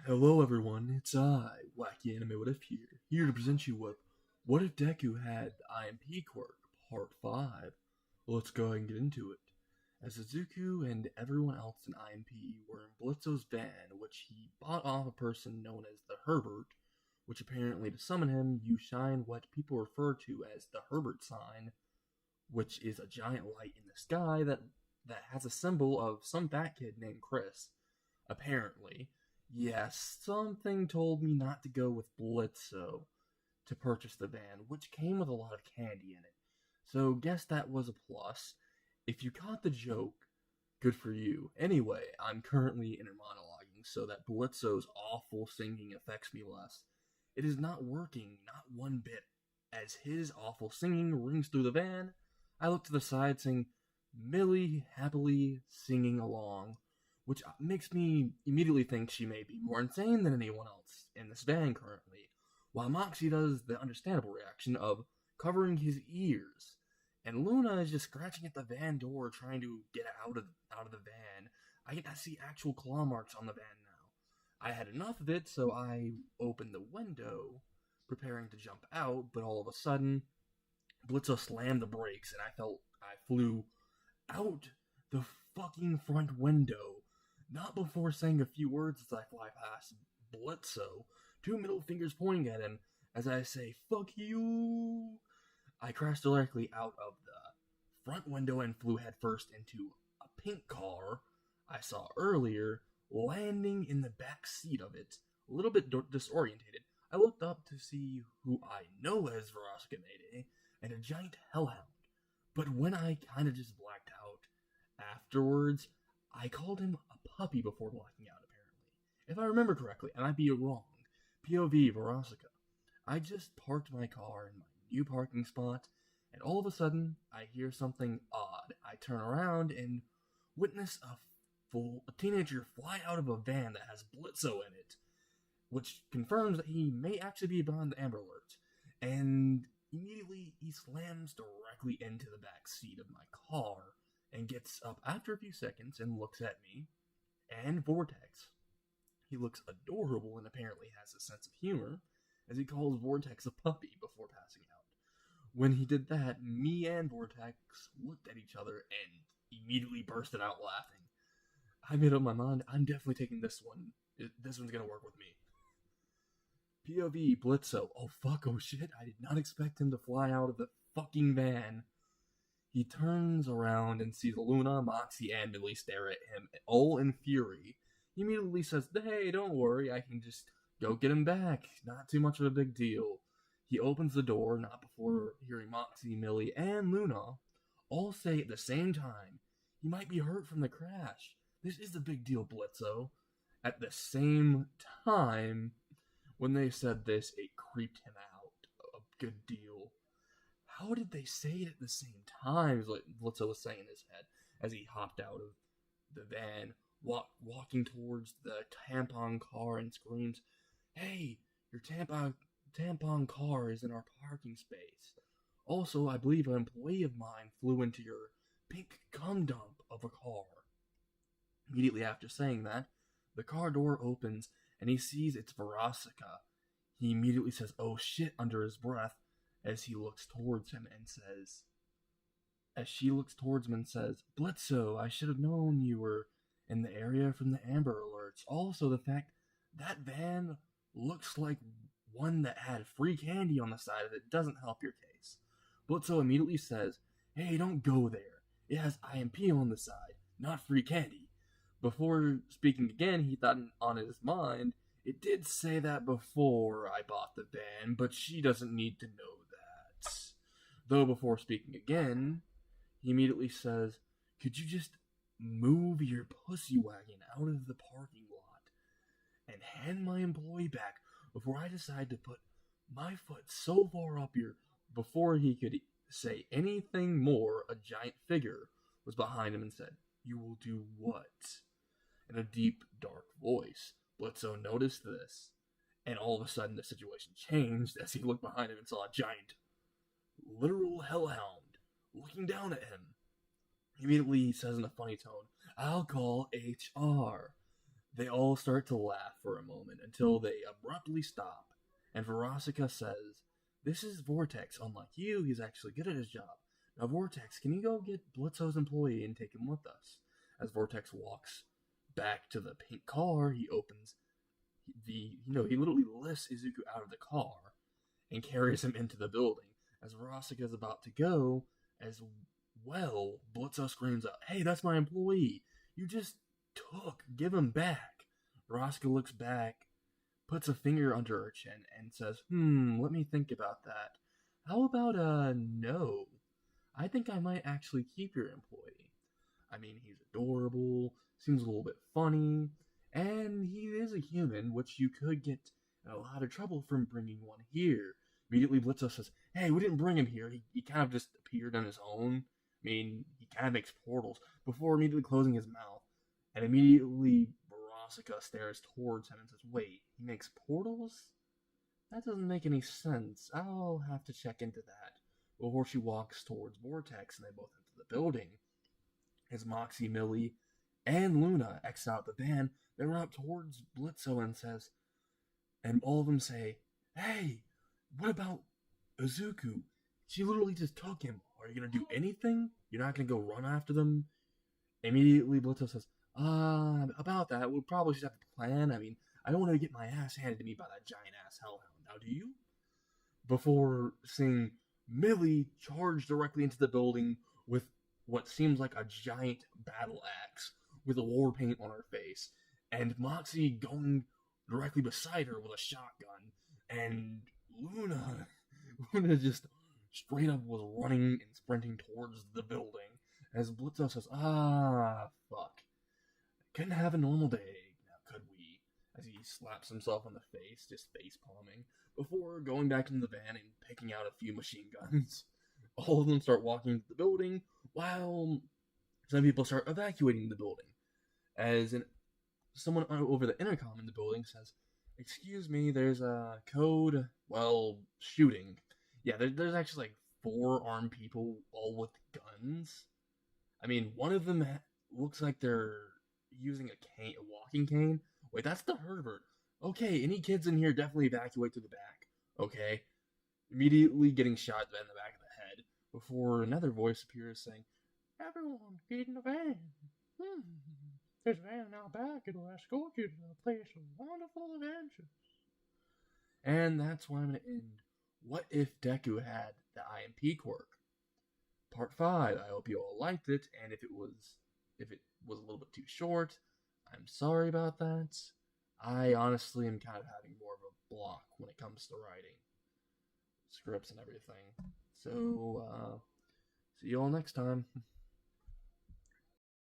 Hello everyone, it's I, Wacky Anime What If here to present you with What If Deku Had I.M.P Quirk, Part 5. Let's go ahead and get into it. As Izuku and everyone else in I.M.P were in Blitzo's van, which he bought off a person known as the Herbert, which apparently to summon him, you shine what people refer to as the Herbert sign, which is a giant light in the sky that has a symbol of some fat kid named Chris. Apparently. Yes, something told me not to go with Blitzo to purchase the van, which came with a lot of candy in it. So guess that was a plus. If you caught the joke, good for you. Anyway, I'm currently inner monologuing so that Blitzo's awful singing affects me less. It is not working, not one bit. As his awful singing rings through the van, I look to the side seeing Millie happily singing along, which makes me immediately think she may be more insane than anyone else in this van currently, while Moxie does the understandable reaction of covering his ears, and Luna is just scratching at the van door trying to get out of the van. I get to see actual claw marks on the van now. I had enough of it, so I opened the window, preparing to jump out, but all of a sudden, Blitzo slammed the brakes, and I flew out the fucking front window. Not before saying a few words as I fly past Blitzo, two middle fingers pointing at him as I say, "Fuck you!" I crashed directly out of the front window and flew headfirst into a pink car I saw earlier, landing in the back seat of it, a little bit disorientated. I looked up to see who I know as Veronica Mayday and a giant hellhound, but when I kind of just blacked out afterwards, I called him a puppy before blacking out, apparently. If I remember correctly, and I'd be wrong. POV, Veronica. I just parked my car in my new parking spot, and all of a sudden, I hear something odd. I turn around and witness a teenager fly out of a van that has Blitzo in it, which confirms that he may actually be behind the Amber Alert. And immediately, he slams directly into the back seat of my car, and gets up after a few seconds and looks at me and Vortex. He looks adorable and apparently has a sense of humor, as he calls Vortex a puppy before passing out. When he did that, me and Vortex looked at each other and immediately bursted out laughing. I made up my mind, I'm definitely taking this one. This one's gonna work with me. POV, Blitzo. Oh fuck, oh shit, I did not expect him to fly out of the fucking van. He turns around and sees Luna, Moxie, and Millie stare at him, all in fury. He immediately says, "Hey, don't worry, I can just go get him back. Not too much of a big deal." He opens the door, not before hearing Moxie, Millie, and Luna all say at the same time, "He might be hurt from the crash. This is a big deal, Blitzo." At the same time, when they said this, it creeped him out a good deal. How did they say it at the same time? Like Blitzo was saying in his head as he hopped out of the van, walking towards the tampon car and screams, "Hey, your tampon car is in our parking space. Also, I believe an employee of mine flew into your pink cum dump of a car." Immediately after saying that, the car door opens and he sees it's Veronica. He immediately says, "Oh shit," under his breath, as he looks towards him and says, "Blitzo, I should have known you were in the area from the Amber Alerts. Also, the fact that van looks like one that had free candy on the side of it doesn't help your case." Blitzo immediately says, "Hey, don't go there. It has I.M.P on the side, not free candy." Before speaking again, he thought on his mind, "It did say that before I bought the van, but she doesn't need to know that." Though before speaking again, he immediately says, "Could you just move your pussy wagon out of the parking lot and hand my employee back before I decide to put my foot so far up your..." Before he could say anything more, a giant figure was behind him and said, "You will do what?" in a deep, dark voice. Blitzo noticed this, and all of a sudden the situation changed as he looked behind him and saw a giant, literal hellhound looking down at him. Immediately he says in a funny tone, "I'll call HR." They all start to laugh for a moment until they abruptly stop, and Verosika says, "This is Vortex. Unlike you, he's actually good at his job. Now, Vortex, can you go get Blitzo's employee and take him with us?" As Vortex walks back to the pink car, he opens he literally lifts Izuku out of the car and carries him into the building. As Verosika is about to go, as well, Blitzo screams out, "Hey, that's my employee! You just took! Give him back!" Verosika looks back, puts a finger under her chin, and says, let me think about that. How about, no? I think I might actually keep your employee. I mean, he's adorable, seems a little bit funny, and he is a human, which you could get in a lot of trouble from bringing one here. Immediately, Blitzo says, "Hey, we didn't bring him here. He kind of just appeared on his own. I mean, he kind of makes portals," before immediately closing his mouth. And immediately, Verosika stares towards him and says, "Wait, he makes portals? That doesn't make any sense. I'll have to check into that." Before she walks towards Vortex and they both enter the building. As Moxie, Millie, and Luna exit out the van, they run up towards Blitzo and all of them say, "Hey, what about Izuku? She literally just took him. Are you going to do anything? You're not going to go run after them?" Immediately, Blitzo says, about that, we'll probably just have to plan. I mean, I don't want to get my ass handed to me by that giant-ass hellhound. Now, do you?" Before seeing Millie charge directly into the building with what seems like a giant battle axe with a war paint on her face, and Moxie going directly beside her with a shotgun, and Luna just straight up was running and sprinting towards the building, as Blitzo says, fuck. Couldn't have a normal day, now could we? As he slaps himself on the face, just face palming, before going back into the van and picking out a few machine guns. All of them start walking into the building, while some people start evacuating the building. As someone over the intercom in the building says, "Excuse me, there's a code, shooting." Yeah, there's actually like 4 armed people, all with guns. I mean, one of them looks like they're using a walking cane. Wait, that's the Herbert. Okay, any kids in here, definitely evacuate to the back. Okay. Immediately getting shot in the back of the head, before another voice appears saying, "Everyone, get in the van. This van out back, it'll escort you to a place of wonderful adventures." And that's why I'm going to end What If Deku Had the I.M.P quirk? Part 5. I hope you all liked it, and if it was a little bit too short, I'm sorry about that. I honestly am kind of having more of a block when it comes to writing scripts and everything. So, see you all next time.